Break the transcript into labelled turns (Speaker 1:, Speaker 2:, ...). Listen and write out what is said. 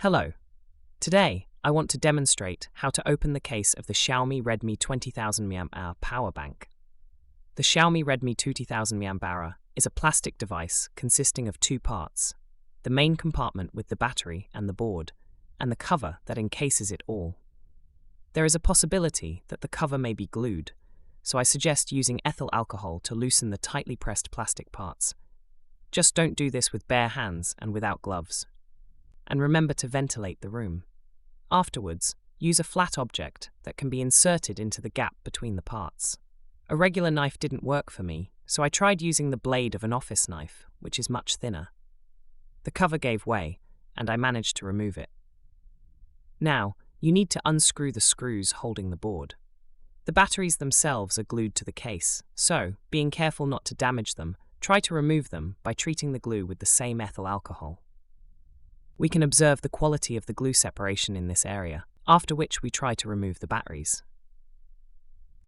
Speaker 1: Hello. Today, I want to demonstrate how to open the case of the Xiaomi Redmi 20,000 mAh power bank. The Xiaomi Redmi 20,000 mAh is a plastic device consisting of two parts: the main compartment with the battery and the board, and the cover that encases it all. There is a possibility that the cover may be glued, so I suggest using ethyl alcohol to loosen the tightly pressed plastic parts. Just don't do this with bare hands and without gloves. And remember to ventilate the room. Afterwards, use a flat object that can be inserted into the gap between the parts. A regular knife didn't work for me, so I tried using the blade of an office knife, which is much thinner. The cover gave way, and I managed to remove it. Now, you need to unscrew the screws holding the board. The batteries themselves are glued to the case, so, being careful not to damage them, try to remove them by treating the glue with the same ethyl alcohol. We can observe the quality of the glue separation in this area, after which we try to remove the batteries.